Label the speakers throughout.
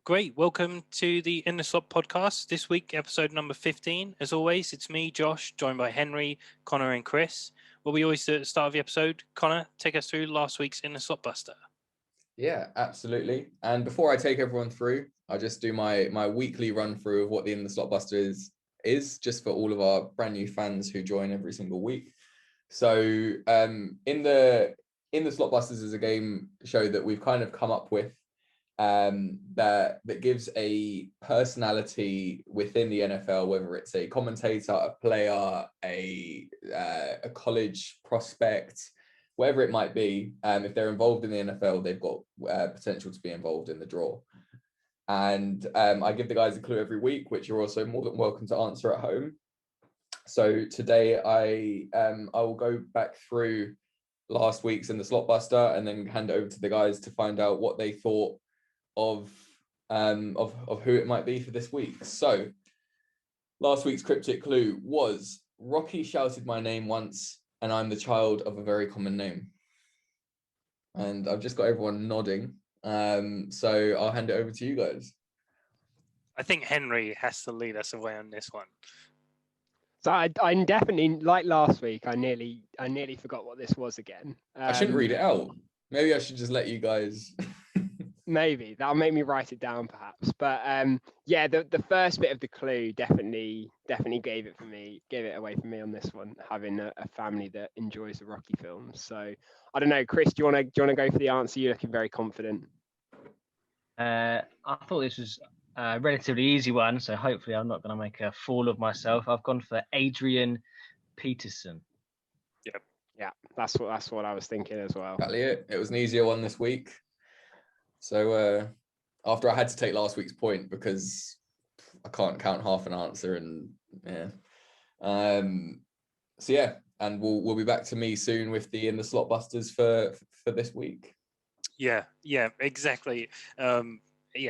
Speaker 1: Great. Welcome to the In the Slot podcast. This week, episode number 15. As always, it's me, Josh, joined by Henry, Connor, and Chris. What we always do at the start of the episode, Connor, take us through last week's In the Slot Buster.
Speaker 2: Yeah, absolutely. And before I take everyone through, I'll just do my weekly run through of what the In the Slot Buster is just for all of our brand new fans who join every single week. So in the Slot Busters is a game show that we've kind of come up with that gives a personality within the NFL, whether it's a commentator, a player, a college prospect, whatever it might be. If they're involved in the NFL, they've got potential to be involved in the draw. And I give the guys a clue every week, which you're also more than welcome to answer at home. So today I will go back through last week's In the Slot Buster and then hand it over to the guys to find out what they thought of who it might be for this week. So last week's cryptic clue was Rocky shouted my name once and I'm the child of a very common name. And I've just got everyone nodding. So I'll hand it over to you guys.
Speaker 1: I think Henry has to lead us away on this one.
Speaker 3: So I definitely, like last week, I nearly forgot what this was again.
Speaker 2: I shouldn't read it out. Maybe I should just let you guys.
Speaker 3: Maybe that'll make me write it down, perhaps. But yeah, the first bit of the clue definitely gave it away for me on this one. Having a family that enjoys the Rocky films, so I don't know, Chris, do you want to go for the answer? You're looking very confident.
Speaker 4: I thought this was a relatively easy one, so hopefully I'm not going to make a fool of myself. I've gone for Adrian Peterson.
Speaker 1: Yep.
Speaker 3: Yeah, that's what I was thinking as well.
Speaker 2: Exactly it. It was an easier one this week. So after I had to take last week's point because I can't count half an answer, and yeah. So yeah, and we'll be back to me soon with the In the Slot Busters for this week.
Speaker 1: Yeah, exactly.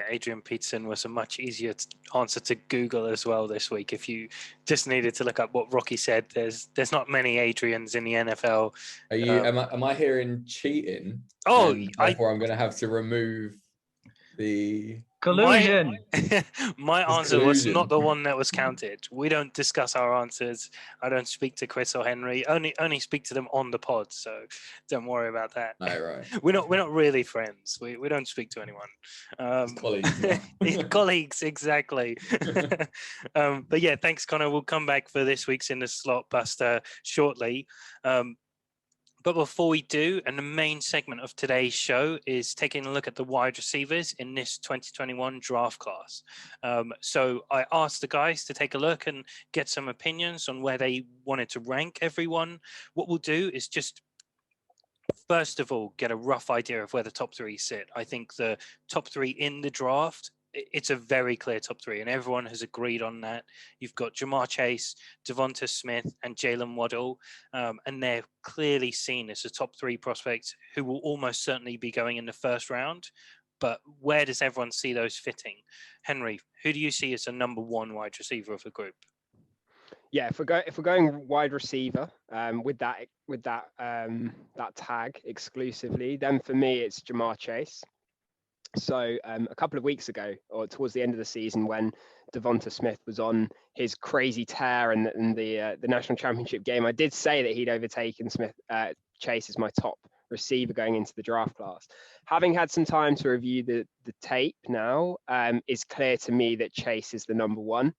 Speaker 1: Adrian Peterson was a much easier answer to Google as well this week. If you just needed to look up what Rocky said, there's not many Adrians in the NFL.
Speaker 2: Are you? Am I hearing cheating?
Speaker 1: Oh,
Speaker 2: therefore I'm going to have to remove the
Speaker 4: collusion.
Speaker 1: My answer was not the one that was counted. We don't discuss our answers. I don't speak to Chris or Henry. Only speak to them on the pod. So don't worry about that.
Speaker 2: Right.
Speaker 1: We're not really friends. We don't speak to anyone.
Speaker 2: Colleagues.
Speaker 1: Colleagues, exactly. But yeah, thanks, Connor. We'll come back for this week's In the Slot Buster shortly. But before we do, and the main segment of today's show is taking a look at the wide receivers in this 2021 draft class. So I asked the guys to take a look and get some opinions on where they wanted to rank everyone. What we'll do is just, first of all, get a rough idea of where the top three sit. I think the top three in the draft, it's a very clear top three, and everyone has agreed on that. You've got Ja'Marr Chase, Devonta Smith, and Jalen Waddle, and they're clearly seen as the top three prospects who will almost certainly be going in the first round. But where does everyone see those fitting? Henry, who do you see as the number one wide receiver of the group?
Speaker 3: Yeah, if we're going wide receiver with that tag exclusively, then for me it's Ja'Marr Chase. So a couple of weeks ago, or towards the end of the season, when Devonta Smith was on his crazy tear in the national championship game, I did say that he'd overtaken Chase as my top receiver going into the draft class. Having had some time to review the tape now, it's clear to me that Chase is the number one.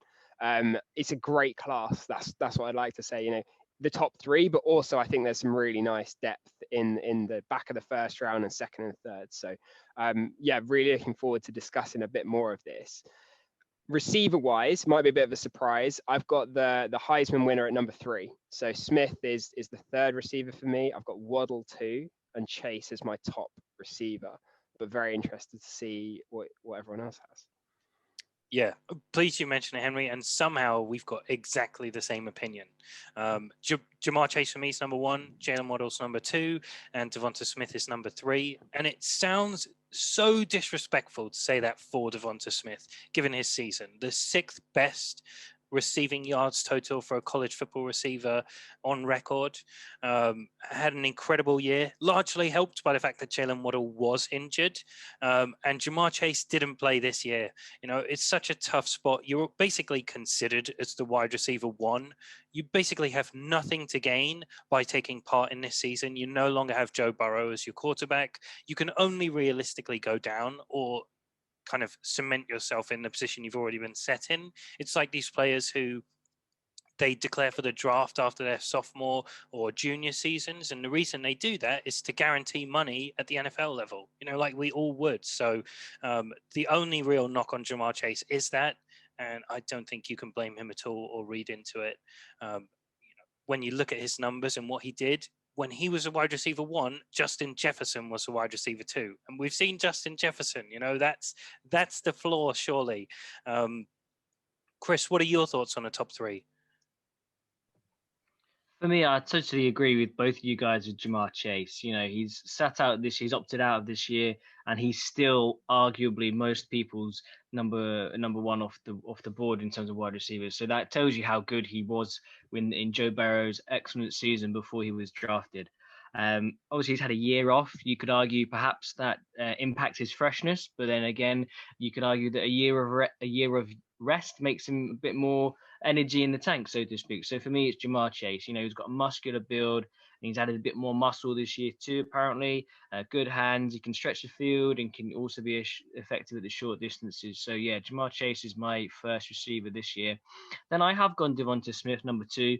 Speaker 3: It's a great class. That's what I'd like to say. You know, the top three, but also I think there's some really nice depth in the back of the first round and second and third. So yeah, really looking forward to discussing a bit more of this. Receiver wise, might be a bit of a surprise. I've got the Heisman winner at number 3. So Smith is the third receiver for me. I've got Waddle 2 and Chase as my top receiver, but very interested to see what everyone else has.
Speaker 1: Yeah, pleased you mentioned it, Henry, and somehow we've got exactly the same opinion. Ja'Marr Chase for me is number 1, Jalen Waddle's number 2, and Devonta Smith is number 3. And it sounds so disrespectful to say that for Devonta Smith, given his season. The 6th best receiving yards total for a college football receiver on record. Had an incredible year, largely helped by the fact that Jalen Waddle was injured. And Ja'Marr Chase didn't play this year. It's such a tough spot. You're basically considered as the wide receiver one. You basically have nothing to gain by taking part in this season. You no longer have Joe Burrow as your quarterback. You can only realistically go down or kind of cement yourself in the position you've already been set in. It's like these players who they declare for the draft after their sophomore or junior seasons. And the reason they do that is to guarantee money at the NFL level, like we all would. So the only real knock on Ja'Marr Chase is that. And I don't think you can blame him at all or read into it. When you look at his numbers and what he did, when he was a wide receiver one, Justin Jefferson was a wide receiver two. And we've seen Justin Jefferson, that's the flaw, surely. Chris, what are your thoughts on the top three?
Speaker 4: For me, I totally agree with both of you guys with Ja'Marr Chase. He's sat out this year, he's opted out of this year, and he's still arguably most people's number one off the board in terms of wide receivers. So that tells you how good he was in Joe Burrow's excellent season before he was drafted. Obviously, he's had a year off. You could argue perhaps that impacts his freshness, but then again, you could argue that a year of rest makes him a bit more energy in the tank, so to speak. So for me, it's Ja'Marr Chase. He's got a muscular build, and he's added a bit more muscle this year too, apparently. Good hands. He can stretch the field and can also be effective at the short distances. So yeah, Ja'Marr Chase is my first receiver this year. Then I have gone Devonta Smith, number 2.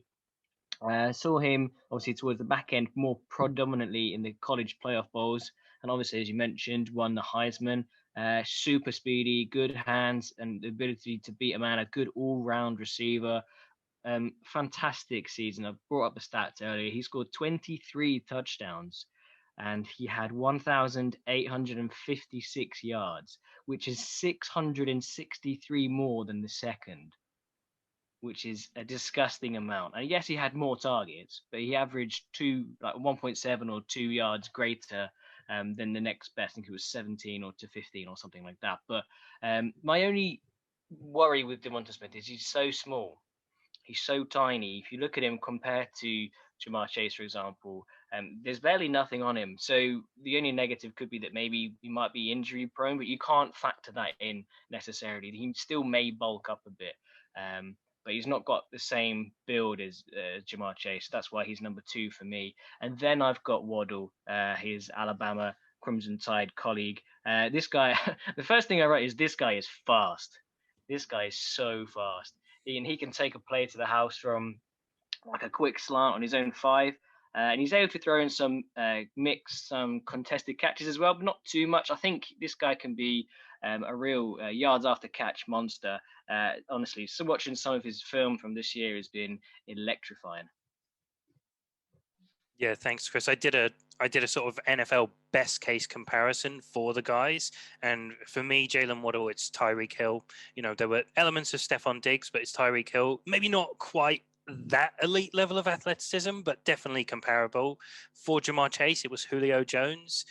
Speaker 4: I saw him obviously towards the back end more predominantly in the college playoff bowls. And obviously, as you mentioned, won the Heisman. Super speedy, good hands, and the ability to beat a man, a good all-round receiver. Fantastic season. I brought up the stats earlier. He scored 23 touchdowns and he had 1,856 yards, which is 663 more than the second, which is a disgusting amount. And yes, he had more targets, but he averaged 1.7 or 2 yards greater than the next best. I think it was 17 or to 15 or something like that. But my only worry with Devonta Smith is he's so small. He's so tiny. If you look at him compared to Ja'Marr Chase, for example, there's barely nothing on him. So the only negative could be that maybe he might be injury prone, but you can't factor that in necessarily. He still may bulk up a bit. But he's not got the same build as Ja'Marr Chase. That's why he's number 2 for me. And then I've got Waddle, his Alabama Crimson Tide colleague. This guy, the first thing I wrote is this guy is fast. This guy is so fast. He can take a play to the house from like a quick slant on his own 5. And he's able to throw in some some contested catches as well, but not too much. I think this guy can be a real yards after catch monster. Honestly, so watching some of his film from this year has been electrifying.
Speaker 1: Yeah, thanks, Chris. I did a sort of NFL best case comparison for the guys, and for me, Jalen Waddle, it's Tyreek Hill. There were elements of Stephon Diggs, but it's Tyreek Hill. Maybe not quite that elite level of athleticism, but definitely comparable. For Ja'Marr Chase, it was Julio Jones.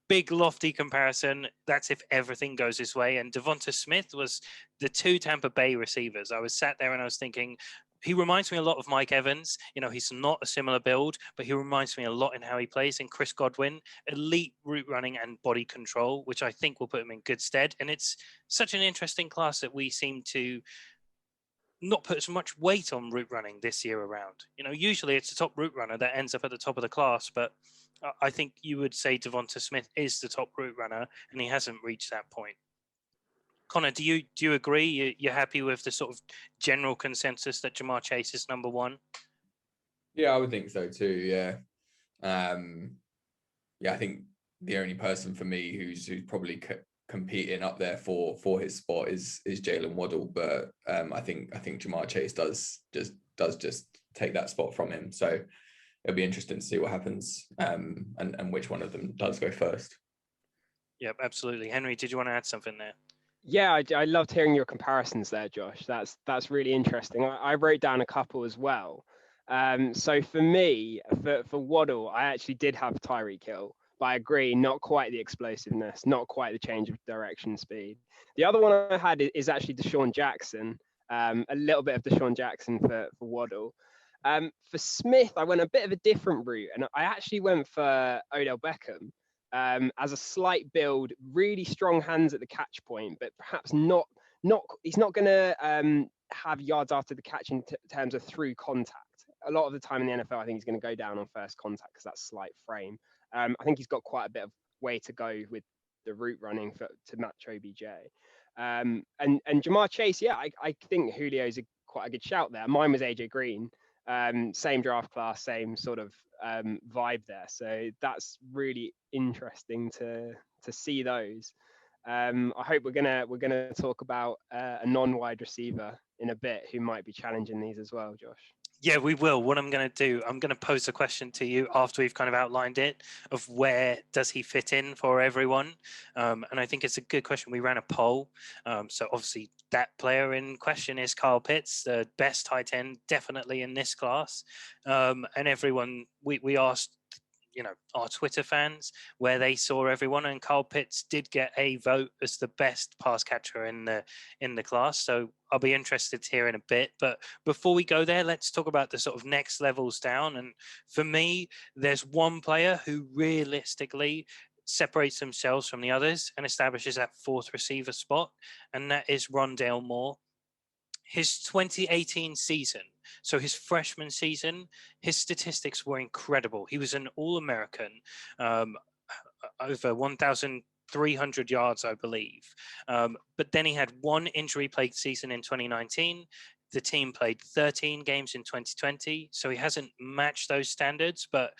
Speaker 1: Big lofty comparison. That's if everything goes his way. And Devonta Smith was the 2 Tampa Bay receivers. I was sat there and I was thinking, he reminds me a lot of Mike Evans. He's not a similar build, but he reminds me a lot in how he plays. And Chris Godwin, elite route running and body control, which I think will put him in good stead. And it's such an interesting class that we seem to not put so much weight on route running this year around. Usually it's the top route runner that ends up at the top of the class, but I think you would say Devonta Smith is the top route runner, and he hasn't reached that point. Connor, do you agree? You're happy with the sort of general consensus that Ja'Marr Chase is number 1?
Speaker 2: Yeah, I would think so too. Yeah, I think the only person for me who's probably competing up there for his spot is Jalen Waddle, but I think Ja'Marr Chase does just take that spot from him. So it'll be interesting to see what happens and which one of them does go first.
Speaker 1: Yep, absolutely. Henry, did you want to add something there?
Speaker 3: Yeah, I loved hearing your comparisons there, Josh. That's really interesting. I wrote down a couple as well. So for me, for Waddle, I actually did have Tyreek Hill, but I agree, not quite the explosiveness, not quite the change of direction speed. The other one I had is actually Deshaun Jackson. A little bit of Deshaun Jackson for Waddle. For Smith, I went a bit of a different route, and I actually went for Odell Beckham as a slight build, really strong hands at the catch point, but perhaps not. He's not going to have yards after the catch in terms of through contact. A lot of the time in the NFL, I think he's going to go down on first contact because that's slight frame. I think he's got quite a bit of way to go with the route running to match OBJ. And Jamar Chase, yeah, I think Julio's quite a good shout there. Mine was AJ Green. Same draft class, same sort of vibe there. So that's really interesting to see those. I hope we're gonna talk about a non-wide receiver in a bit who might be challenging these as well, Josh.
Speaker 1: Yeah, we will. What I'm going to do, I'm going to pose a question to you after we've kind of outlined it of where does he fit in for everyone. And I think it's a good question. We ran a poll. So obviously that player in question is Kyle Pitts, the best tight end definitely in this class. And everyone, we asked, our Twitter fans where they saw everyone, and Kyle Pitts did get a vote as the best pass catcher in the class. So I'll be interested to hear in a bit. But before we go there, let's talk about the sort of next levels down. And for me, there's one player who realistically separates themselves from the others and establishes that fourth receiver spot, and that is Rondale Moore. His 2018 season, so his freshman season, his statistics were incredible. He was an All-American, over 1,300 yards, I believe. But then he had one injury-plagued season in 2019. The team played 13 games in 2020, so he hasn't matched those standards. But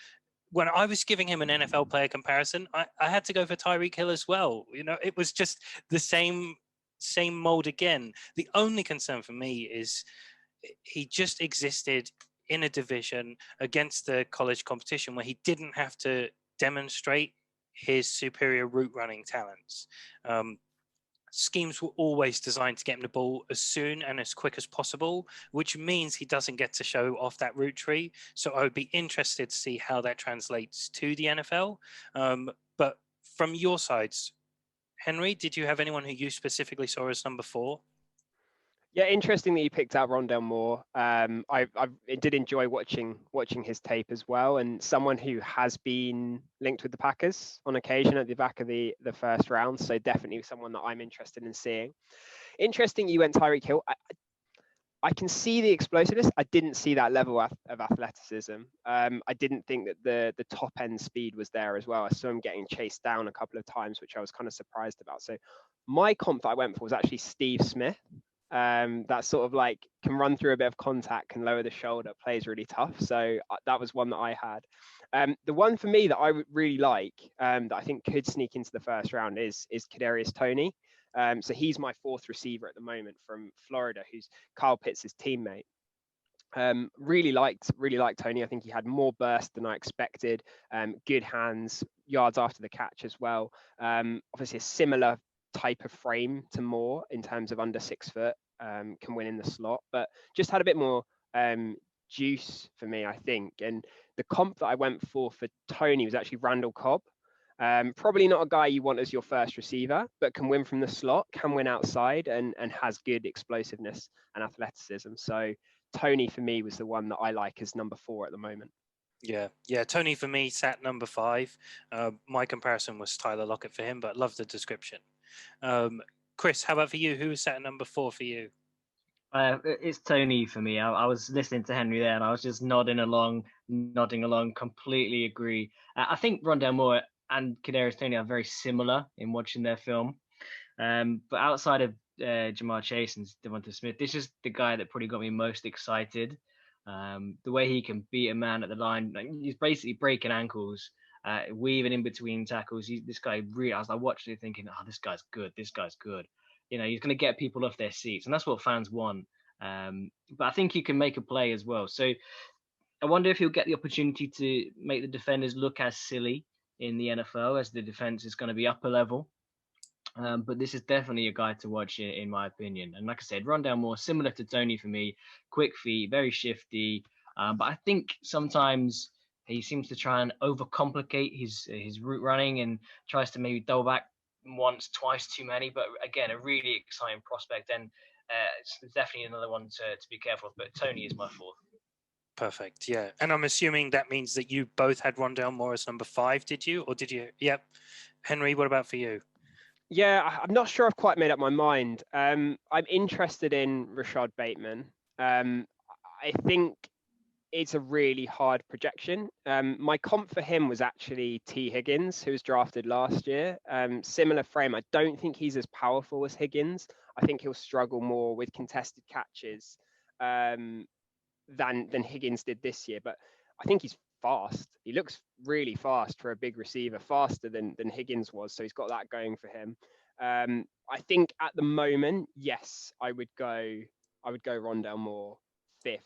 Speaker 1: when I was giving him an NFL player comparison, I had to go for Tyreek Hill as well. It was just the same mold again. The only concern for me is he just existed in a division against the college competition where he didn't have to demonstrate his superior route running talents. Schemes were always designed to get him the ball as soon and as quick as possible, which means he doesn't get to show off that route tree. So I would be interested to see how that translates to the NFL. But from your sides, Henry, did you have anyone who you specifically saw as number 4?
Speaker 3: Yeah, interesting that you picked out Rondale Moore. I did enjoy watching his tape as well, and someone who has been linked with the Packers on occasion at the back of the first round. So definitely someone that I'm interested in seeing. Interesting, you went Tyreek Hill. I can see the explosiveness. I didn't see that level of athleticism. I didn't think that the top end speed was there as well. I saw him getting chased down a couple of times, which I was kind of surprised about. So my comp that I went for was actually Steve Smith. That sort of like can run through a bit of contact, can lower the shoulder, plays really tough. So that was one that I had. The one for me that I would really like, that I think could sneak into the first round is Kadarius Toney. So he's my 4th receiver at the moment from Florida, who's Kyle Pitts' teammate. Really liked Toney. I think he had more burst than I expected. Good hands, yards after the catch as well. Obviously a similar type of frame to Moore in terms of under 6 foot, can win in the slot, but just had a bit more juice for me, I think. And the comp that I went for Toney was actually Randall Cobb. Probably not a guy you want as your first receiver, but can win from the slot, can win outside, and has good explosiveness and athleticism. So Toney for me was the one that I like as number 4 at the moment.
Speaker 1: Yeah. Toney for me sat number 5. My comparison was Tyler Lockett for him, but love the description. Chris, how about for you? Who was sat at number 4 for you?
Speaker 4: It's Toney for me. I was listening to Henry there, and I was just nodding along. Completely agree. I think Rondale Moore and Kadarius Toney are very similar in watching their film. But outside of Jamar Chase and Devonta Smith, this is the guy that probably got me most excited. The way he can beat a man at the line, he's basically breaking ankles, weaving in between tackles. This guy really, I was like watching it thinking, oh, this guy's good. He's going to get people off their seats, and that's what fans want. But I think he can make a play as well. So I wonder if he'll get the opportunity to make the defenders look as silly in the NFL as the defense is going to be upper level. But this is definitely a guy to watch in my opinion. And like I said, Rondale Moore, similar to Toney for me, quick feet, very shifty. But I think sometimes he seems to try and overcomplicate his route running and tries to maybe double back once, twice too many. But again, a really exciting prospect. And it's definitely another one to be careful of. But Tony is my fourth.
Speaker 1: Perfect. Yeah. And I'm assuming that means that you both had Rondale Moore as number 5, did you? Or did you? Yep. Henry, what about for you?
Speaker 3: Yeah, I'm not sure I've quite made up my mind. I'm interested in Rashad Bateman. I think it's a really hard projection. My comp for him was actually T. Higgins, who was drafted last year. Similar frame. I don't think he's as powerful as Higgins. I think he'll struggle more with contested catches than Higgins did this year. But I think he's fast. He looks really fast for a big receiver, faster than Higgins was. So he's got that going for him. I think at the moment, yes, I would go Rondale Moore 5th.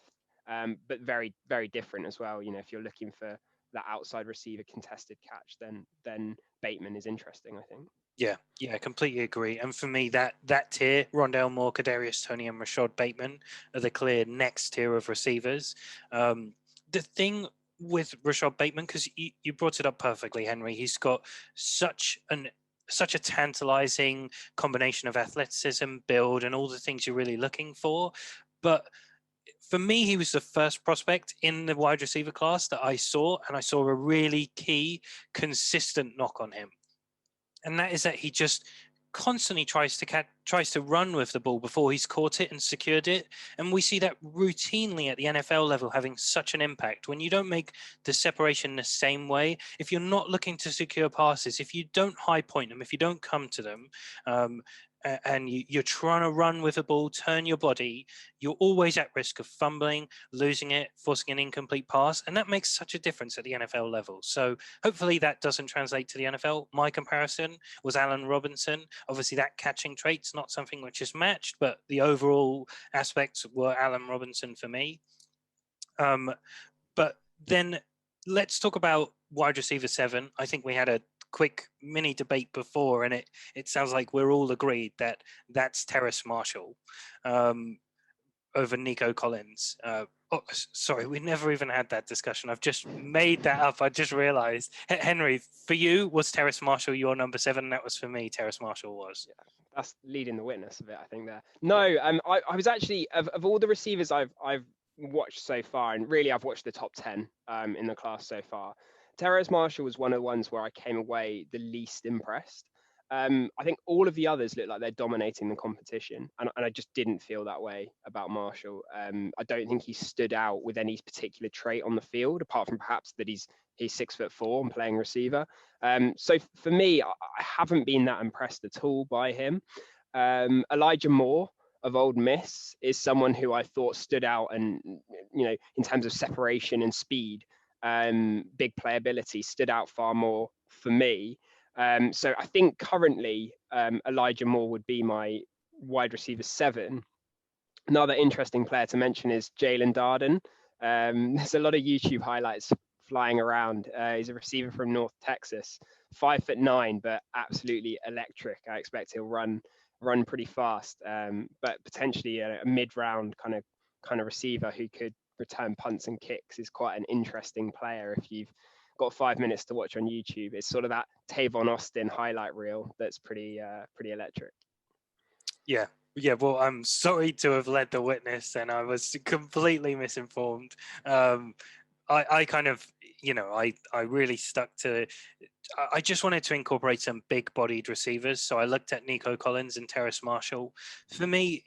Speaker 3: But very, very different as well. You know, if you're looking for that outside receiver contested catch, then Bateman is interesting, I think.
Speaker 1: Yeah, I completely agree. And for me, that tier, Rondale Moore, Kadarius Toney, and Rashad Bateman, are the clear next tier of receivers. The thing with Rashad Bateman, because you brought it up perfectly, Henry, he's got such a tantalizing combination of athleticism, build, and all the things you're really looking for. But for me, he was the first prospect in the wide receiver class that I saw, and I saw a really key, consistent knock on him. And that is that he just constantly tries to run with the ball before he's caught it and secured it. And we see that routinely at the NFL level having such an impact. When you don't make the separation the same way, if you're not looking to secure passes, if you don't high point them, if you don't come to them, and you're trying to run with a ball, turn your body, you're always at risk of fumbling, losing it, forcing an incomplete pass. And that makes such a difference at the NFL level. So hopefully that doesn't translate to the NFL. My comparison was Allen Robinson. Obviously that catching trait's not something which is matched, but the overall aspects were Allen Robinson for me. But then let's talk about wide receiver 7. I think we had a quick mini debate before, and it sounds like we're all agreed that that's Terrace Marshall over Nico Collins. Sorry, we never even had that discussion. I've just made that up. I just realized. Henry, for you, was Terrace Marshall your number 7? That was for me, Terrace Marshall was.
Speaker 3: Yeah, that's leading the witness a bit, I think there. No, I was actually, of all the receivers I've watched so far, and really I've watched the top 10 in the class so far, Terrace Marshall was one of the ones where I came away the least impressed. I think all of the others look like they're dominating the competition, and I just didn't feel that way about Marshall. I don't think he stood out with any particular trait on the field, apart from perhaps that he's 6'4" and playing receiver. So for me, I haven't been that impressed at all by him. Elijah Moore of Ole Miss is someone who I thought stood out, and in terms of separation and speed, big playability, stood out far more for me. So I think currently Elijah Moore would be my wide receiver 7. Another interesting player to mention is Jalen Darden. There's a lot of YouTube highlights flying around. He's a receiver from North Texas, 5'9", but absolutely electric. I expect he'll run pretty fast, but potentially a mid-round kind of receiver who could return punts and kicks. Is quite an interesting player if you've got 5 minutes to watch on YouTube. It's sort of that Tavon Austin highlight reel that's pretty electric.
Speaker 1: Yeah. Well, I'm sorry to have led the witness, and I was completely misinformed. I kind of, I really stuck to. I just wanted to incorporate some big-bodied receivers, so I looked at Nico Collins and Terrace Marshall. For me,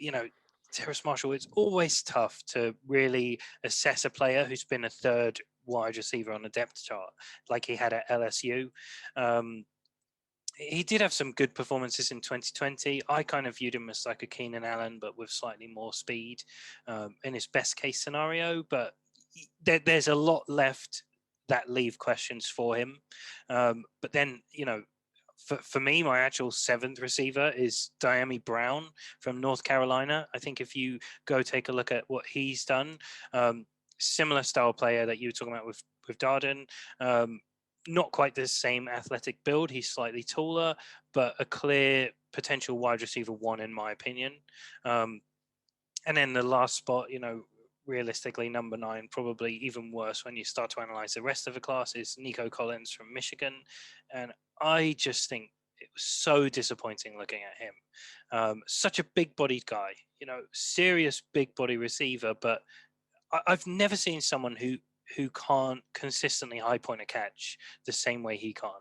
Speaker 1: Terrace Marshall, it's always tough to really assess a player who's been a third wide receiver on the depth chart, like he had at LSU. He did have some good performances in 2020. I kind of viewed him as like a Keenan Allen, but with slightly more speed in his best case scenario. But there's a lot left that leave questions for him. But then, for me, my actual 7th receiver is Diamie Brown from North Carolina. I think if you go take a look at what he's done, similar style player that you were talking about with Darden, not quite the same athletic build. He's slightly taller, but a clear potential wide receiver 1, in my opinion. And then the last spot, realistically, number 9, probably even worse when you start to analyze the rest of the class, is Nico Collins from Michigan. And I just think so disappointing looking at him. Such a big-bodied guy, serious big-body receiver, but I've never seen someone who can't consistently high point a catch the same way he can't.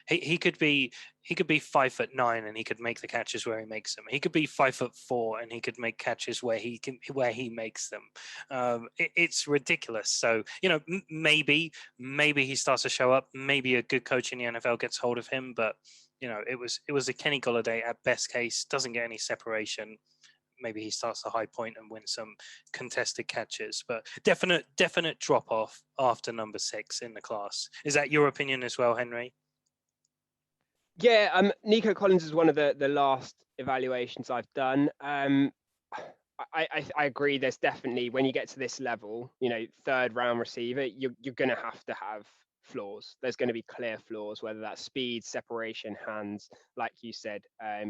Speaker 1: He could be 5'9" and he could make the catches where he makes them. He could be 5'4" and he could make catches where he makes them. It's ridiculous. So maybe he starts to show up. Maybe a good coach in the NFL gets hold of him. But it was a Kenny Golladay at best case. Doesn't get any separation. Maybe he starts to high point and win some contested catches, but definite drop off after number 6 in the class. Is that your opinion as well, Henry?
Speaker 3: Yeah, Nico Collins is one of the last evaluations I've done. I agree. There's definitely, when you get to this level, 3rd round receiver, you're going to have flaws. There's going to be clear flaws, whether that's speed, separation, hands, like you said,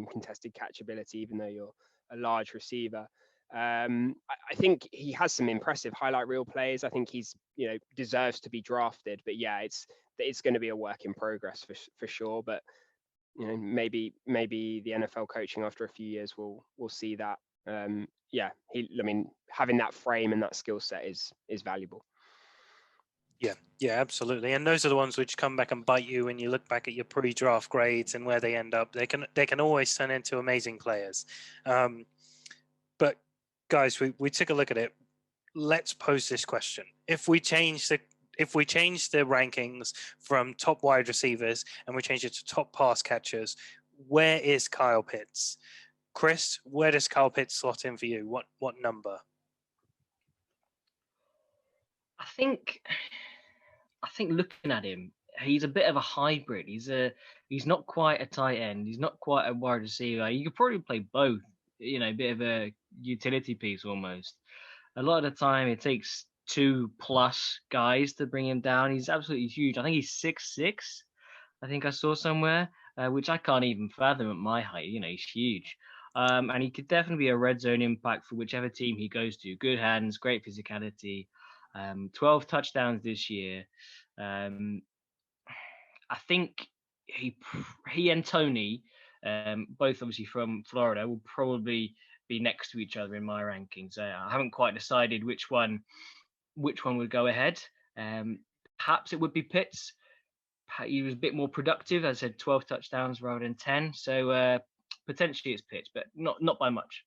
Speaker 3: contested catchability, even though you're a large receiver. I think he has some impressive highlight reel plays. I think he's deserves to be drafted, but yeah, it's going to be a work in progress for sure. But maybe the NFL coaching after a few years will see that. Having that frame and that skill set is valuable.
Speaker 1: Yeah, absolutely. And those are the ones which come back and bite you when you look back at your pre-draft grades and where they end up. They can always turn into amazing players. But guys, we took a look at it. Let's pose this question: if we change the rankings from top wide receivers and we change it to top pass catchers, where is Kyle Pitts? Chris, where does Kyle Pitts slot in for you? What number?
Speaker 4: I think looking at him, he's a bit of a hybrid. He's not quite a tight end. He's not quite a wide receiver. You could probably play both. A bit of a utility piece almost. A lot of the time, it takes 2+ guys to bring him down. He's absolutely huge. I think he's 6'6". I think I saw somewhere, which I can't even fathom at my height. He's huge. And he could definitely be a red zone impact for whichever team he goes to. Good hands, great physicality. 12 touchdowns this year. I think he and Tony, both obviously from Florida, will probably be next to each other in my rankings. I haven't quite decided which one would go ahead. Perhaps it would be Pitts. He was a bit more productive. As I said, 12 touchdowns rather than 10. So potentially it's Pitts, but not by much.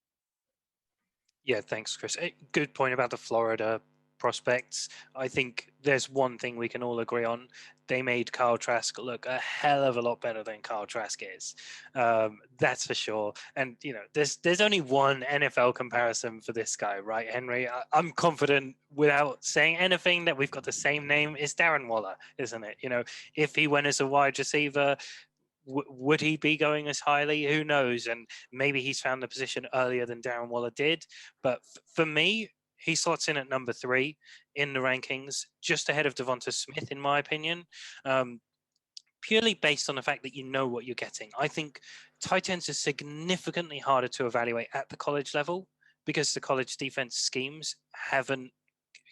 Speaker 1: Yeah, thanks, Chris. Good point about the Florida prospects. I think there's one thing we can all agree on. They made Kyle Trask look a hell of a lot better than Kyle Trask is. That's for sure. And, there's only one NFL comparison for this guy, right, Henry? I'm confident without saying anything that we've got the same name. It's Darren Waller, isn't it? If he went as a wide receiver, would he be going as highly? Who knows? And maybe he's found the position earlier than Darren Waller did. But for me, he slots in at number 3 in the rankings, just ahead of Devonta Smith, in my opinion, purely based on the fact that you know what you're getting. I think tight ends are significantly harder to evaluate at the college level because the college defense schemes haven't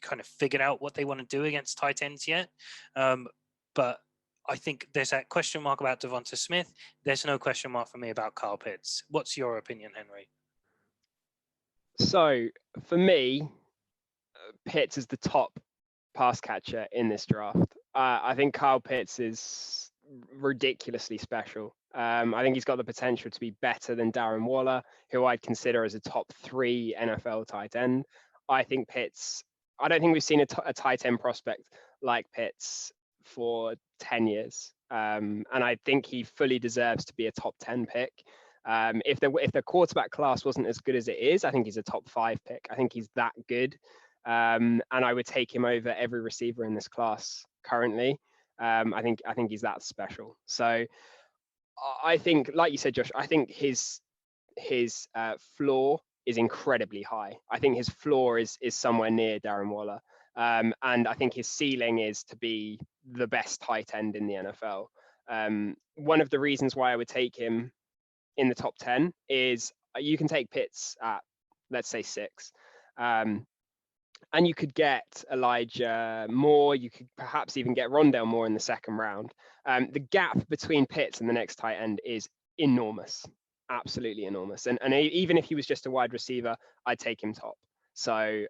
Speaker 1: kind of figured out what they want to do against tight ends yet. But I think there's that question mark about Devonta Smith. There's no question mark for me about Kyle Pitts. What's your opinion, Henry?
Speaker 3: So for me, Pitts is the top pass catcher in this draft. I think Kyle Pitts is ridiculously special. I think he's got the potential to be better than Darren Waller, who I'd consider as a top 3 NFL tight end. I think Pitts, I don't think we've seen a tight end prospect like Pitts for 10 years. And I think he fully deserves to be a top 10 pick. If the quarterback class wasn't as good as it is, I think he's a top 5 pick. I think he's that good. And I would take him over every receiver in this class currently. I think he's that special. So I think, like you said, Josh, I think his floor is incredibly high. I think his floor is somewhere near Darren Waller. And I think his ceiling is to be the best tight end in the NFL. One of the reasons why I would take him in the top 10 is you can take Pitts at, let's say, 6. And you could get Elijah Moore. You could perhaps even get Rondale Moore in the second round. The gap between Pitts and the next tight end is enormous, absolutely enormous. And even if he was just a wide receiver, I'd take him top. So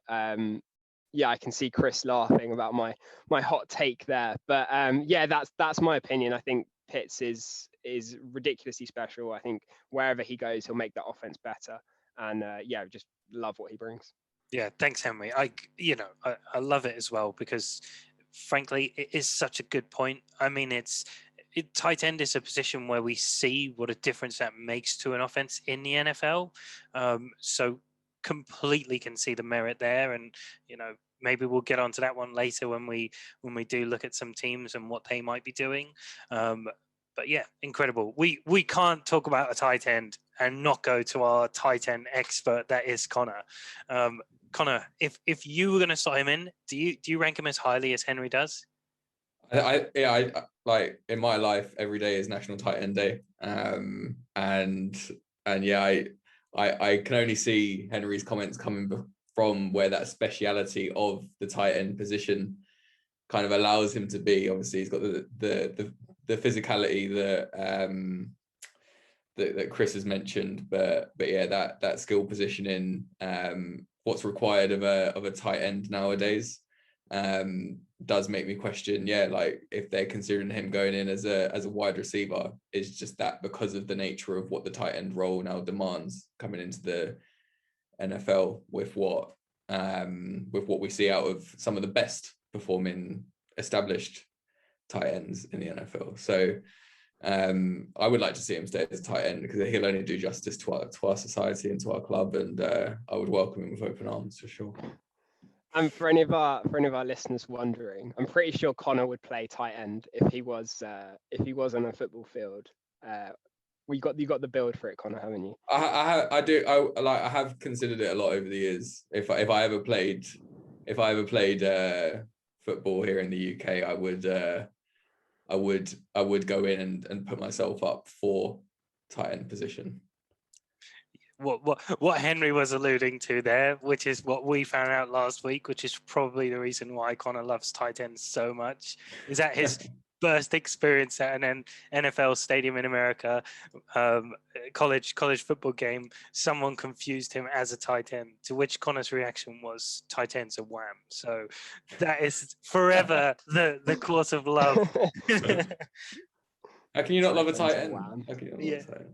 Speaker 3: yeah, I can see Chris laughing about my hot take there. But yeah, that's my opinion. I think Pitts is ridiculously special. I think wherever he goes, he'll make that offense better. And yeah, just love what he brings.
Speaker 1: Yeah, thanks, Henry. I love it as well because, frankly, it is such a good point. I mean, tight end is a position where we see what a difference that makes to an offense in the NFL. So completely can see the merit there, and maybe we'll get onto that one later when we do look at some teams and what they might be doing. But yeah, incredible. We can't talk about a tight end and not go to our tight end expert, that is Connor. Connor, if you were going to slot him in, do you rank him as highly as Henry does?
Speaker 2: I like, in my life, every day is National Tight End Day, and yeah, I can only see Henry's comments coming from where that speciality of the tight end position kind of allows him to be. Obviously, he's got the physicality that Chris has mentioned, but yeah, that skill positioning, what's required of a tight end nowadays, does make me question, like if they're considering him going in as a wide receiver, it's just that because of the nature of what the tight end role now demands coming into the NFL with what we see out of some of the best performing established tight ends in the NFL. So I would like to see him stay as a tight end because he'll only do justice to our society and to our club, and I would welcome him with open arms for sure.
Speaker 3: And for any of our listeners wondering, I'm pretty sure Connor would play tight end if he was on a football field. You got the build for it, Connor, haven't you?
Speaker 2: I do. I have considered it a lot over the years. If I ever played football here in the UK, I would go in and put myself up for tight end position.
Speaker 1: What Henry was alluding to there, which is what we found out last week, which is probably the reason why Connor loves tight ends so much, is that his first experience at an NFL stadium in America, college football game, someone confused him as a tight end, to which Connor's reaction was, tight end's a wham. So that is forever the course of love.
Speaker 2: How can you not love a tight end?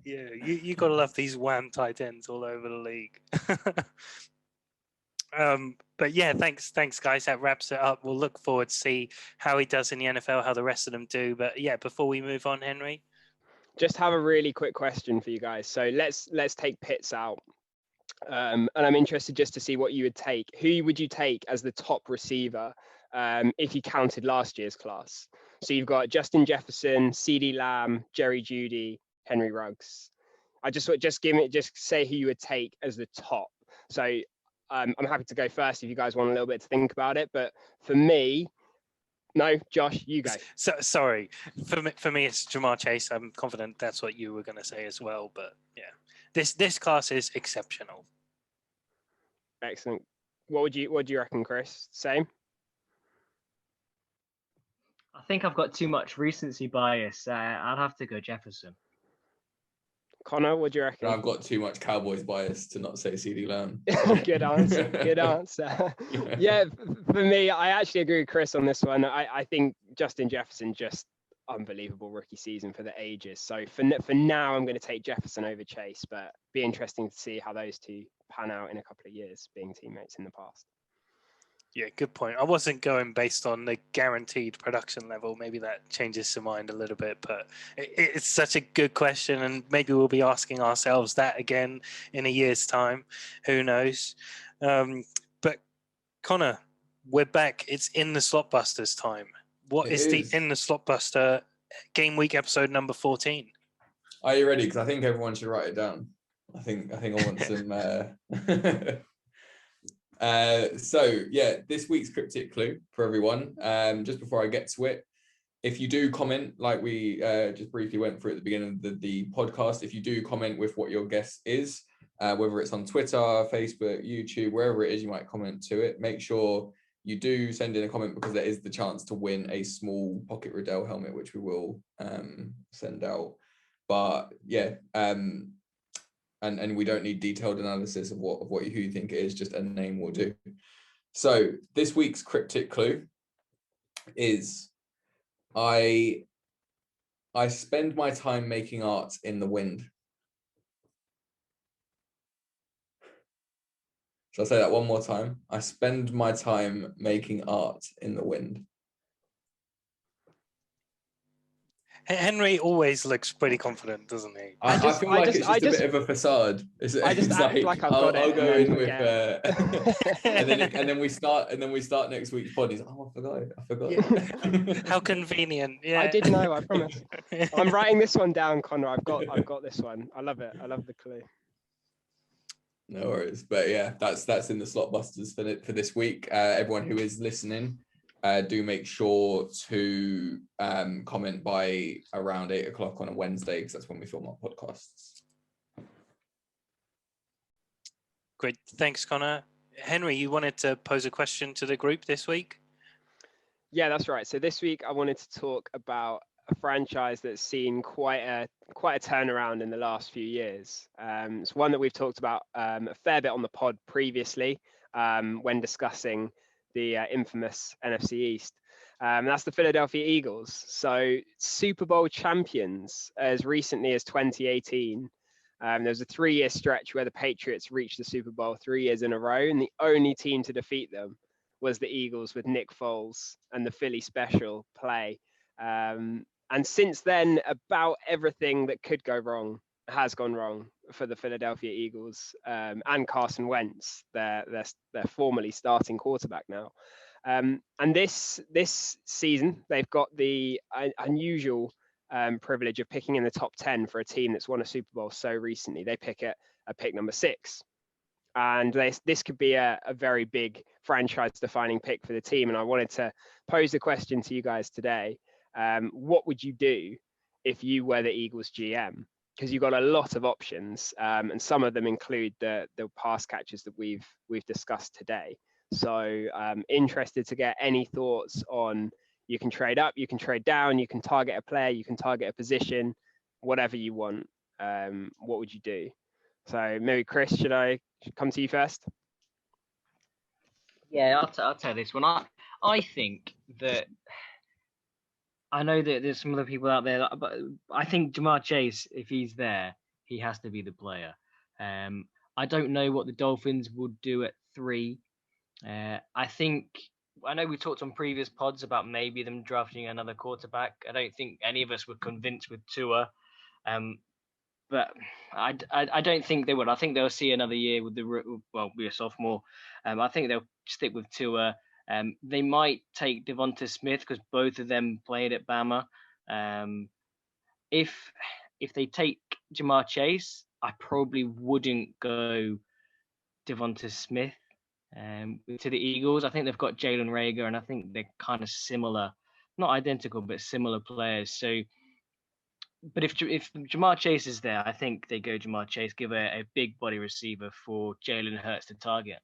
Speaker 1: You gotta love these wham tight ends all over the league. But yeah, thanks guys. That wraps it up. We'll look forward to see how he does in the NFL, how the rest of them do. But yeah, before we move on, Henry,
Speaker 3: just have a really quick question for you guys. So let's take Pitts out, and I'm interested just to see what you would take. Who would you take as the top receiver if you counted last year's class? So you've got Justin Jefferson, CeeDee Lamb, Jerry Jeudy, Henry Ruggs. I just say who you would take as the top. So I'm happy to go first if you guys want a little bit to think about it. But for me, no, Josh, you go.
Speaker 1: So sorry, for me it's Ja'Marr Chase. I'm confident that's what you were going to say as well. But yeah, this class is exceptional.
Speaker 3: Excellent. What do you reckon, Chris? Same.
Speaker 4: I think I've got too much recency bias. I'd have to go Jefferson.
Speaker 3: Connor, what do you reckon?
Speaker 2: I've got too much Cowboys bias to not say CeeDee Lamb.
Speaker 3: Good answer. Good answer. Yeah, for me, I actually agree with Chris on this one. I think Justin Jefferson, just unbelievable rookie season for the ages. So for now, I'm going to take Jefferson over Chase, but be interesting to see how those two pan out in a couple of years, being teammates in the past.
Speaker 1: Yeah, good point. I wasn't going based on the guaranteed production level. Maybe that changes your mind a little bit, but it's such a good question, and maybe we'll be asking ourselves that again in a year's time. Who knows? But Connor, we're back. It's In the Slotbusters time. What is the In the Slotbuster game week episode number 14?
Speaker 2: Are you ready? Because I think everyone should write it down. I think I want some... So yeah, this week's cryptic clue for everyone. Just before I get to it, if you do comment, like we just briefly went through at the beginning of the podcast, if you do comment with what your guess is, whether it's on Twitter, Facebook, YouTube, wherever it is you might comment to it, make sure you do send in a comment, because there is the chance to win a small Pocket Riddell helmet, which we will send out But yeah, and we don't need detailed analysis of who you think it is. Just a name will do. So this week's cryptic clue is I spend my time making art in the wind. Shall I say that one more time? I spend my time making art in the wind.
Speaker 1: Henry always looks pretty confident, doesn't he?
Speaker 2: I feel like it's just a bit of a facade.
Speaker 3: I just act like I've got it.
Speaker 2: I'll go in with,
Speaker 3: and
Speaker 2: then we start next week's pod. He's I forgot.
Speaker 1: How convenient. Yeah,
Speaker 3: I did know. I promise. I'm writing this one down, Connor. I've got this one. I love it. I love the clue.
Speaker 2: No worries, but yeah, that's in the slot busters for this week. Everyone who is listening, do make sure to comment by around 8 o'clock on a Wednesday, because that's when we film our podcasts.
Speaker 1: Great, thanks, Connor. Henry, you wanted to pose a question to the group this week?
Speaker 3: Yeah, that's right. So this week I wanted to talk about a franchise that's seen quite a turnaround in the last few years. It's one that we've talked about a fair bit on the pod previously when discussing the infamous NFC East. That's the Philadelphia Eagles. So Super Bowl champions as recently as 2018. There was a 3-year stretch where the Patriots reached the Super Bowl 3 years in a row, and the only team to defeat them was the Eagles with Nick Foles and the Philly special play. And since then, about everything that could go wrong has gone wrong for the Philadelphia Eagles and Carson Wentz, their formerly starting quarterback now. And this season, they've got the unusual privilege of picking in the top 10 for a team that's won a Super Bowl so recently. They pick at pick number 6. And this could be a very big franchise-defining pick for the team. And I wanted to pose the question to you guys today. What would you do if you were the Eagles GM? Because you've got a lot of options, and some of them include the pass catchers that we've discussed today. So interested to get any thoughts on, you can trade up, you can trade down, you can target a player, you can target a position, whatever you want. What would you do? So maybe Chris, should I come to you first?
Speaker 4: Yeah, I'll tell this one. I think that, I know that there's some other people out there, but I think Ja'Marr Chase, if he's there, he has to be the player. I don't know what the Dolphins would do at 3. I know we talked on previous pods about maybe them drafting another quarterback. I don't think any of us were convinced with Tua, but I don't think they would. I think they'll see another year with be a sophomore. I think they'll stick with Tua. They might take Devonta Smith because both of them played at Bama. If they take Ja'Marr Chase, I probably wouldn't go Devonta Smith to the Eagles. I think they've got Jalen Reagor, and I think they're kind of similar, not identical, but similar players. So, but if Ja'Marr Chase is there, I think they go Ja'Marr Chase, give a big body receiver for Jalen Hurts to target.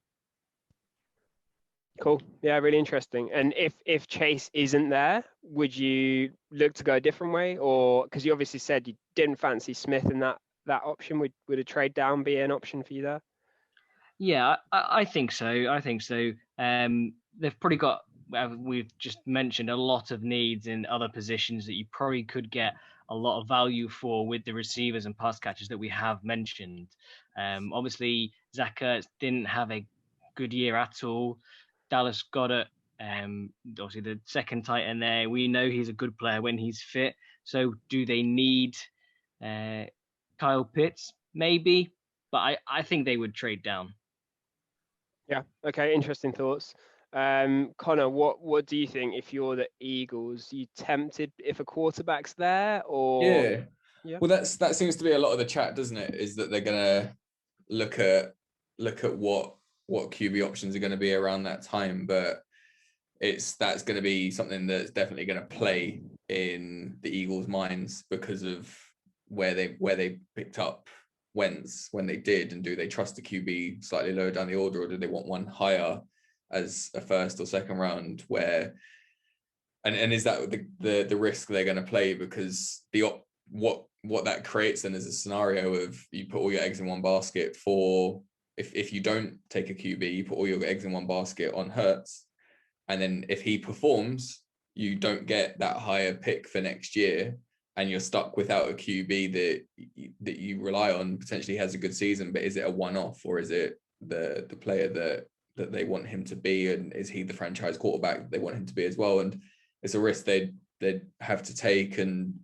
Speaker 3: Cool. Yeah, really interesting. And if Chase isn't there, would you look to go a different way? Or because you obviously said you didn't fancy Smith in that option, would a trade down be an option for you there?
Speaker 4: Yeah, I think so. They've probably got, we've just mentioned, a lot of needs in other positions that you probably could get a lot of value for with the receivers and pass catchers that we have mentioned. Obviously, Zach Ertz didn't have a good year at all. Dallas Goedert, obviously the second tight end there, we know he's a good player when he's fit. So do they need Kyle Pitts? Maybe, but I think they would trade down.
Speaker 3: Yeah. Okay. Interesting thoughts. Connor, what do you think if you're the Eagles? Are you tempted if a quarterback's there, or?
Speaker 2: Yeah. Well, that seems to be a lot of the chat, doesn't it? Is that they're gonna look at what QB options are going to be around that time, but that's going to be something that's definitely going to play in the Eagles' minds because of where they picked up Wentz when they did, and do they trust the QB slightly lower down the order, or do they want one higher as a first or second round? And is that the risk they're going to play, because what what that creates then is a scenario of you put all your eggs in one basket for if you don't take a QB, you put all your eggs in one basket on Hurts, and then if he performs, you don't get that higher pick for next year, and you're stuck without a QB that you rely on, potentially has a good season, but is it a one-off, or is it the player that they want him to be, and is he the franchise quarterback that they want him to be as well? And it's a risk they'd have to take, and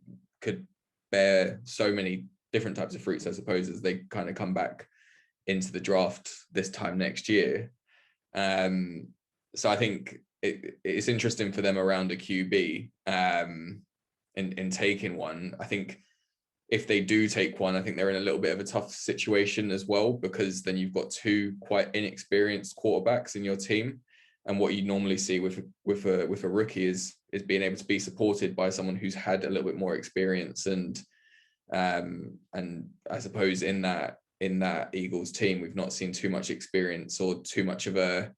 Speaker 2: could bear so many different types of fruits, I suppose, as they kind of come back into the draft this time next year. So I think it's interesting for them around a QB in taking one. I think if they do take one, I think they're in a little bit of a tough situation as well, because then you've got two quite inexperienced quarterbacks in your team. And what you normally see with a rookie is being able to be supported by someone who's had a little bit more experience. And I suppose in that Eagles team, we've not seen too much experience or too much of a,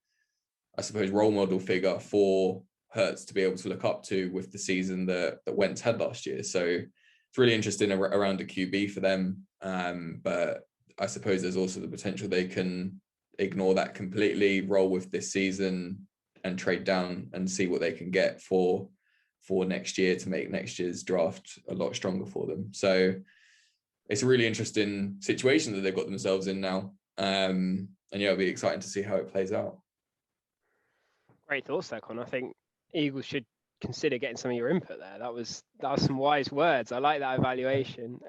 Speaker 2: I suppose, role model figure for Hurts to be able to look up to with the season that Wentz had last year. So it's really interesting around a QB for them. But I suppose there's also the potential they can ignore that completely, roll with this season and trade down and see what they can get for next year to make next year's draft a lot stronger for them. So it's a really interesting situation that they've got themselves in now. And yeah, it'll be exciting to see how it plays out.
Speaker 3: Great thoughts there, Con. I think Eagles should consider getting some of your input there. That was some wise words. I like that evaluation.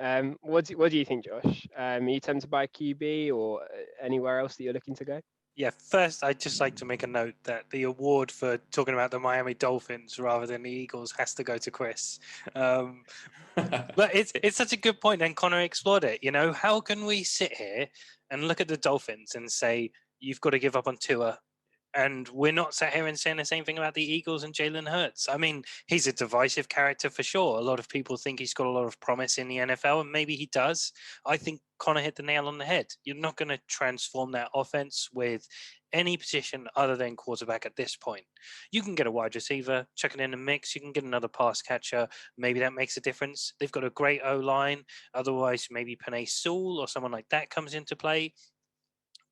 Speaker 3: What do you think, Josh? Are you tempted by QB or anywhere else that you're looking to go?
Speaker 1: Yeah, first, I'd just like to make a note that the award for talking about the Miami Dolphins rather than the Eagles has to go to Chris. But it's such a good point, and Connor explored it. You know, how can we sit here and look at the Dolphins and say, you've got to give up on Tua, and we're not sat here and saying the same thing about the Eagles and Jalen Hurts? I mean, he's a divisive character for sure. A lot of people think he's got a lot of promise in the NFL, and maybe he does. I think Connor hit the nail on the head. You're not going to transform that offense with any position other than quarterback at this point. You can get a wide receiver, chuck it in the mix. You can get another pass catcher. Maybe that makes a difference. They've got a great O-line. Otherwise, maybe Penei Sewell or someone like that comes into play.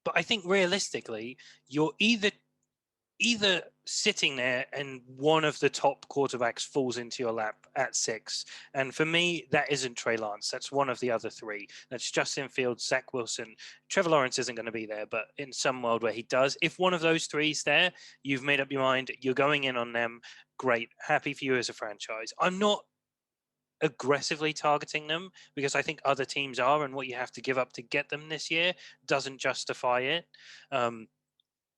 Speaker 1: But I think realistically, you're either sitting there and one of the top quarterbacks falls into your lap at 6. And for me, that isn't Trey Lance. That's one of the other 3. That's Justin Fields, Zach Wilson. Trevor Lawrence isn't going to be there, but in some world where he does, if one of those 3 is there, you've made up your mind, you're going in on them. Great. Happy for you as a franchise. I'm not aggressively targeting them because I think other teams are, and what you have to give up to get them this year doesn't justify it.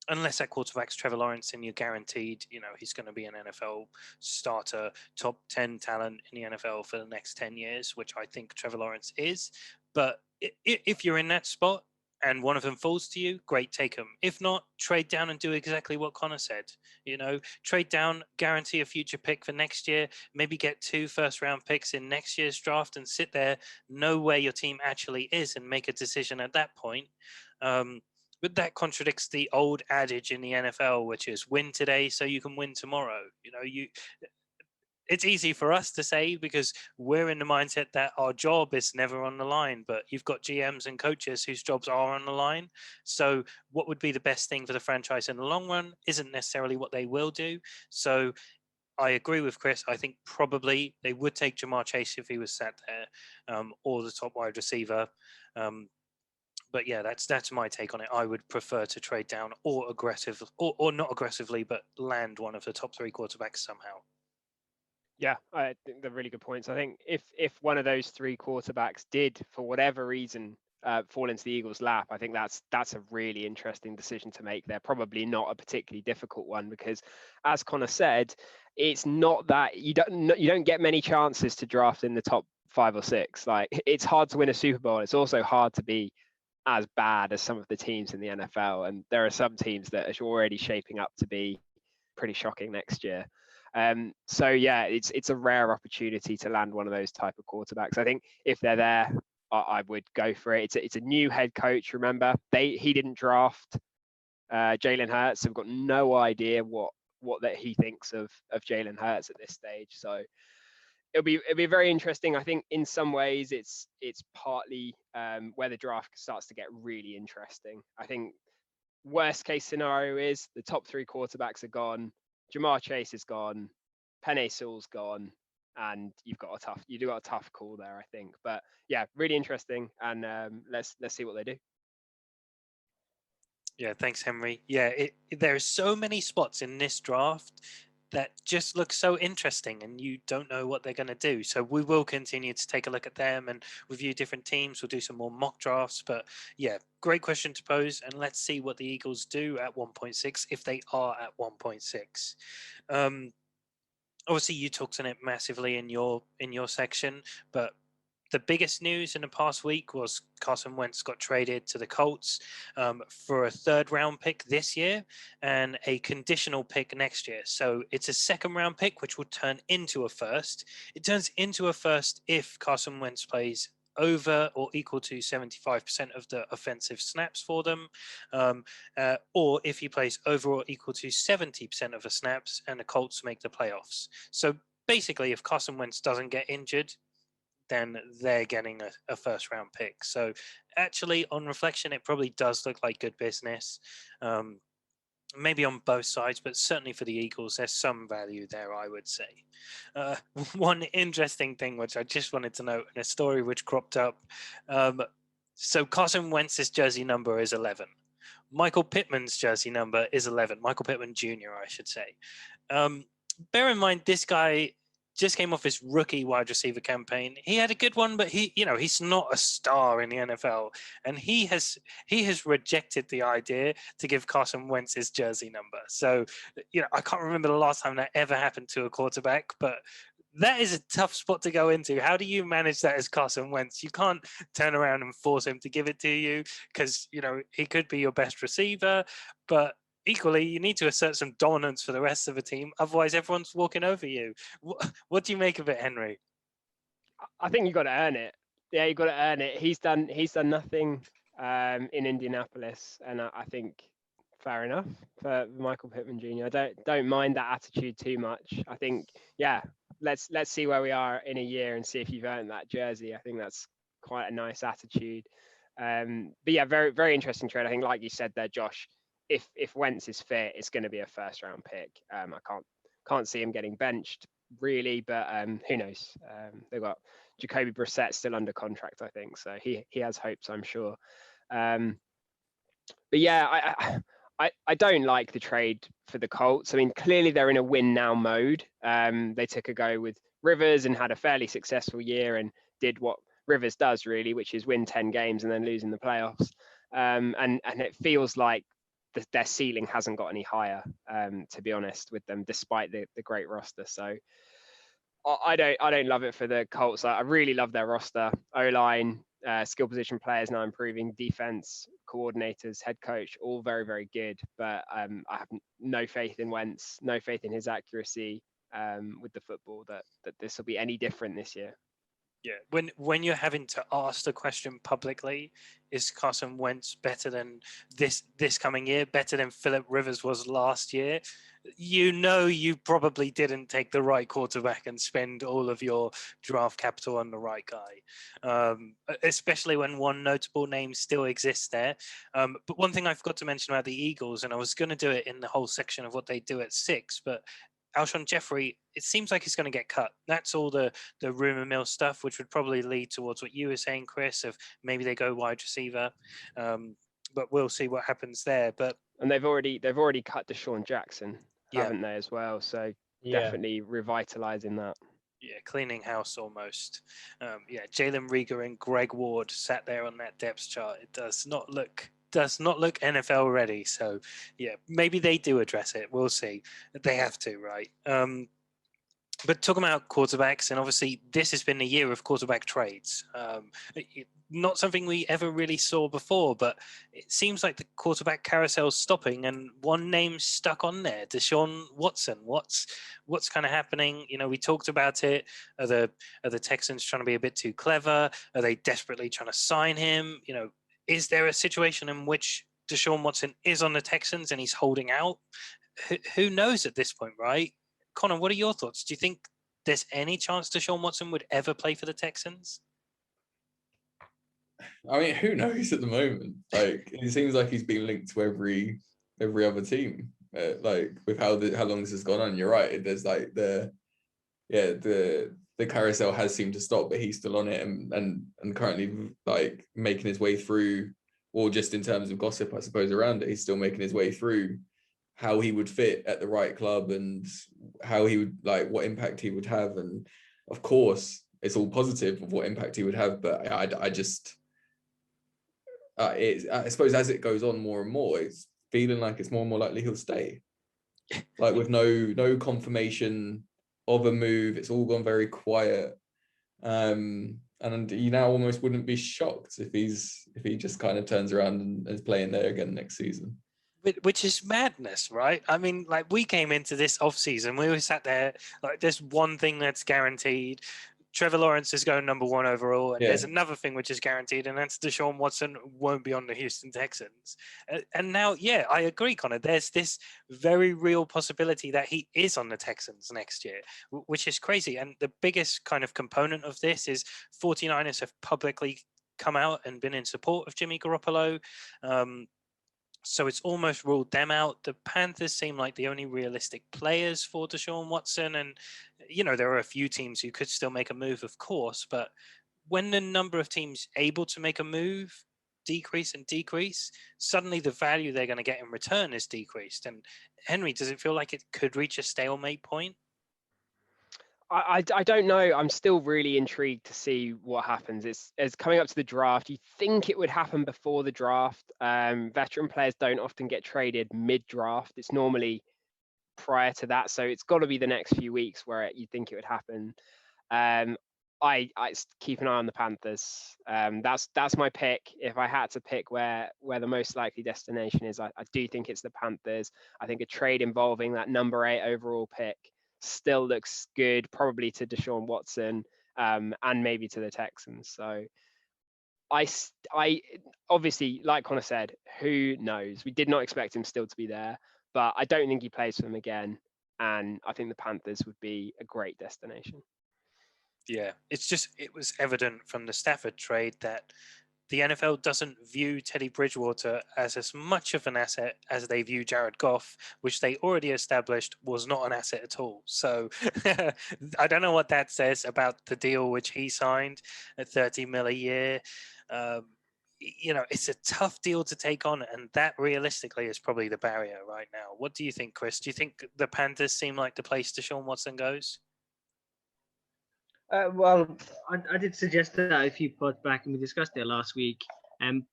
Speaker 1: Unless that quarterback's Trevor Lawrence and you're guaranteed, you know, he's going to be an NFL starter, top 10 talent in the NFL for the next 10 years, which I think Trevor Lawrence is. But if you're in that spot and one of them falls to you, great, take them. If not, trade down and do exactly what Connor said. You know, trade down, guarantee a future pick for next year, maybe get 2 first-round picks in next year's draft and sit there, know where your team actually is and make a decision at that point. But that contradicts the old adage in the NFL, which is win today so you can win tomorrow. You know, it's easy for us to say because we're in the mindset that our job is never on the line, but you've got GMs and coaches whose jobs are on the line. So what would be the best thing for the franchise in the long run isn't necessarily what they will do. So I agree with Chris. I think probably they would take Jamar Chase if he was sat there, or the top wide receiver. But yeah, that's my take on it. I would prefer to trade down or or not aggressively, but land one of the top 3 quarterbacks somehow.
Speaker 3: Yeah, I think they're really good points. I think if one of those 3 quarterbacks did, for whatever reason, fall into the Eagles' lap, I think that's a really interesting decision to make. They're probably not a particularly difficult one because, as Connor said, it's not that you don't get many chances to draft in the top 5 or 6. Like, it's hard to win a Super Bowl. It's also hard to be as bad as some of the teams in the NFL, and there are some teams that are already shaping up to be pretty shocking next year. So yeah, it's a rare opportunity to land one of those type of quarterbacks. I think if they're there, I would go for it. It's a new head coach. Remember, he didn't draft Jalen Hurts. I've got no idea what that he thinks of Jalen Hurts at this stage. So it'll be very interesting. I think in some ways it's partly where the draft starts to get really interesting. I think worst case scenario is the top 3 quarterbacks are gone, Jamar Chase is gone, Penei Sewell's gone, and you do got a tough call there, I think. But yeah, really interesting, and let's see what they do.
Speaker 1: Yeah, thanks, Henry. Yeah, there are so many spots in this draft that just look so interesting, and you don't know what they're going to do. So we will continue to take a look at them and review different teams. We'll do some more mock drafts. But yeah, great question to pose, and let's see what the Eagles do at 1.6 if they are at 1.6. Obviously, you talked on it massively in your section, but the biggest news in the past week was Carson Wentz got traded to the Colts for a 3rd round pick this year and a conditional pick next year. So it's a 2nd round pick, which will turn into a 1st. It turns into a 1st if Carson Wentz plays over or equal to 75% of the offensive snaps for them, or if he plays over or equal to 70% of the snaps and the Colts make the playoffs. So basically, if Carson Wentz doesn't get injured, then they're getting a 1st round pick. So actually, on reflection, it probably does look like good business. Maybe on both sides, but certainly for the Eagles, there's some value there, I would say. One interesting thing, which I just wanted to note in a story which cropped up. So Carson Wentz's jersey number is 11. Michael Pittman's jersey number is 11. Michael Pittman Jr., I should say. Bear in mind, this guy just came off his rookie wide receiver campaign. He had a good one, but he's not a star in the NFL, and he has rejected the idea to give Carson Wentz his jersey number. So, I can't remember the last time that ever happened to a quarterback, but that is a tough spot to go into. How do you manage that as Carson Wentz? You can't turn around and force him to give it to you because, he could be your best receiver, but equally, you need to assert some dominance for the rest of the team. Otherwise, everyone's walking over you. What do you make of it, Henry?
Speaker 3: I think you got to earn it. Yeah, you got to earn it. He's done nothing in Indianapolis, and I think fair enough for Michael Pittman Jr. I don't mind that attitude too much. I think, yeah, let's see where we are in a year and see if you've earned that jersey. I think that's quite a nice attitude. But yeah, very, very interesting trade. I think, like you said there, Josh, if Wentz is fit, it's going to be a 1st round pick. I can't see him getting benched really, but who knows? They've got Jacoby Brissett still under contract, I think, so he has hopes, I'm sure. But yeah, I don't like the trade for the Colts. I mean, clearly they're in a win now mode. They took a go with Rivers and had a fairly successful year and did what Rivers does really, which is win 10 games and then lose in the playoffs. And it feels like their ceiling hasn't got any higher, to be honest, with them, despite the great roster. So I don't love it for the Colts. I really love their roster. O-line, skill position players now improving, defense, coordinators, head coach, all very, very good. But I have no faith in Wentz, no faith in his accuracy with the football that this will be any different this year.
Speaker 1: Yeah, when you're having to ask the question publicly, is Carson Wentz better than this coming year, better than Phillip Rivers was last year? You probably didn't take the right quarterback and spend all of your draft capital on the right guy, especially when one notable name still exists there. But one thing I forgot to mention about the Eagles, and I was going to do it in the whole section of what they do at 6, but Alshon Jeffrey, it seems like he's going to get cut. That's all the rumor mill stuff, which would probably lead towards what you were saying, Chris, of maybe they go wide receiver. But we'll see what happens there.
Speaker 3: And they've already cut Deshaun Jackson, haven't they, as well? So definitely revitalizing that.
Speaker 1: Yeah, cleaning house almost. Jalen Reagor and Greg Ward sat there on that depth chart. It does not look NFL ready. So yeah, maybe they do address it. We'll see. They have to, right? But talking about quarterbacks, and obviously this has been a year of quarterback trades. Not something we ever really saw before, but it seems like the quarterback carousel's stopping, and one name stuck on there: Deshaun Watson. What's kind of happening? We talked about it. Are the Texans trying to be a bit too clever? Are they desperately trying to sign him? Is there a situation in which Deshaun Watson is on the Texans and he's holding out? Who knows at this point, right? Connor, what are your thoughts? Do you think there's any chance Deshaun Watson would ever play for the Texans?
Speaker 2: I mean, who knows at the moment? Like, it seems like he's been linked to every other team. Like, with how long this has gone on, you're right. There's like the carousel has seemed to stop, but he's still on it and currently like making his way through, or just in terms of gossip, I suppose, around it, he's still making his way through how he would fit at the right club and how he would, like, what impact he would have. And of course, it's all positive of what impact he would have, but I just, I suppose as it goes on more and more, it's feeling like it's more and more likely he'll stay. Like, with no confirmation of a move, it's all gone very quiet. And you now almost wouldn't be shocked if he just kind of turns around and is playing there again next season.
Speaker 1: Which is madness, right? I mean, like, we came into this offseason, we were sat there like, there's one thing that's guaranteed. Trevor Lawrence is going number 1 overall, and there's another thing which is guaranteed, and that's Deshaun Watson won't be on the Houston Texans. And now, yeah, I agree, Connor. There's this very real possibility that he is on the Texans next year, which is crazy. And the biggest kind of component of this is 49ers have publicly come out and been in support of Jimmy Garoppolo. So it's almost ruled them out. The Panthers seem like the only realistic players for Deshaun Watson. And, you know, there are a few teams who could still make a move, of course. But when the number of teams able to make a move decrease, suddenly the value they're going to get in return is decreased. And Henry, does it feel like it could reach a stalemate point?
Speaker 3: I don't know. I'm still really intrigued to see what happens. It's coming up to the draft. You think it would happen before the draft. Veteran players don't often get traded mid-draft. It's normally prior to that. So it's got to be the next few weeks where you think it would happen. I keep an eye on the Panthers. That's my pick. If I had to pick where the most likely destination is, I do think it's the Panthers. I think a trade involving that number 8 overall pick still looks good, probably to Deshaun Watson, and maybe to the Texans. So I obviously, like Connor said, who knows? We did not expect him still to be there, but I don't think he plays for them again. And I think the Panthers would be a great destination.
Speaker 1: Yeah, it was evident from the Stafford trade that the NFL doesn't view Teddy Bridgewater as much of an asset as they view Jared Goff, which they already established was not an asset at all. So I don't know what that says about the deal which he signed at $30 million a year. You know, it's a tough deal to take on, and that realistically is probably the barrier right now. What do you think, Chris? Do you think the Panthers seem like the place Deshaun Watson goes?
Speaker 4: Well, I did suggest that a few pods back, and we discussed it last week.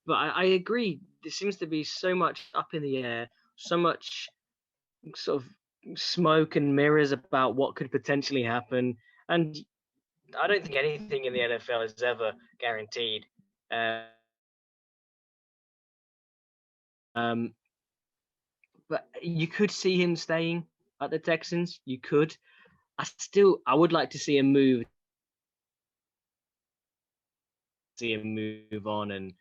Speaker 4: But I agree. There seems to be so much up in the air, so much sort of smoke and mirrors about what could potentially happen. And I don't think anything in the NFL is ever guaranteed. But you could see him staying at the Texans. You could. I would like to see him move on and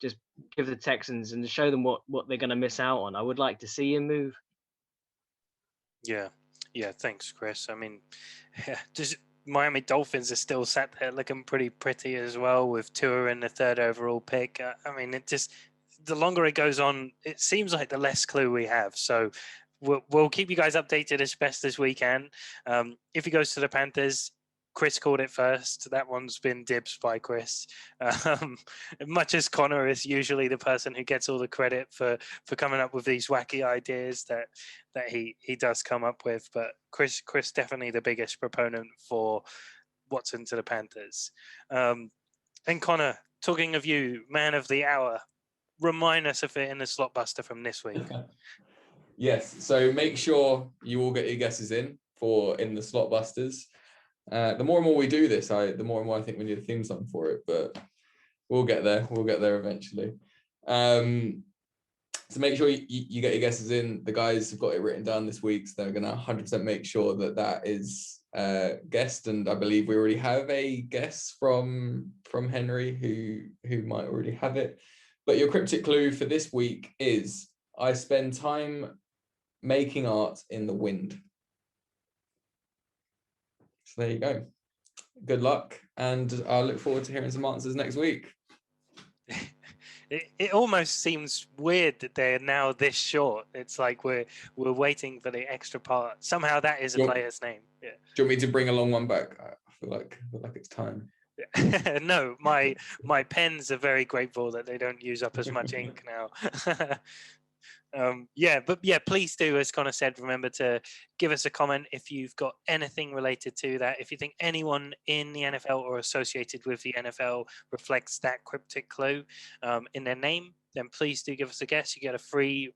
Speaker 4: just give the Texans and show them what they're going to miss out on. I would like to see him move.
Speaker 1: Yeah, thanks, Chris. I mean, Miami Dolphins are still sat there looking pretty as well, with Tua in the 3rd overall pick. I mean, the longer it goes on, it seems like the less clue we have. So we'll keep you guys updated as best as we can. If he goes to the Panthers, Chris called it first. That one's been dibs by Chris. Much as Connor is usually the person who gets all the credit for coming up with these wacky ideas that he does come up with. But Chris definitely the biggest proponent for Watson to the Panthers. And Connor, talking of you, man of the hour, remind us of it in the slot buster from this week.
Speaker 2: Yes, so make sure you all get your guesses in the slot busters. The more and more we do this, the more and more I think we need a theme song for it, but we'll get there. We'll get there eventually. So make sure you get your guesses in. The guys have got it written down this week, so they're going to 100% make sure that is guessed. And I believe we already have a guess from Henry who might already have it. But your cryptic clue for this week is: I spend time making art in the wind. So there you go. Good luck, and I look forward to hearing some answers next week.
Speaker 1: It almost seems weird that they're now this short. It's like we're waiting for the extra part. Somehow that is a player's name. Yeah.
Speaker 2: Do you want me to bring a long one back? I feel like it's time.
Speaker 1: No, my pens are very grateful that they don't use up as much ink now. Please do, as Connor said, remember to give us a comment if you've got anything related to that. If you think anyone in the NFL or associated with the NFL reflects that cryptic clue in their name, then please do give us a guess. You get a free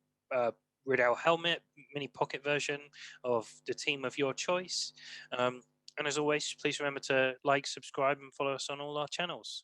Speaker 1: Riddell helmet, mini pocket version of the team of your choice. And as always, please remember to like, subscribe, and follow us on all our channels.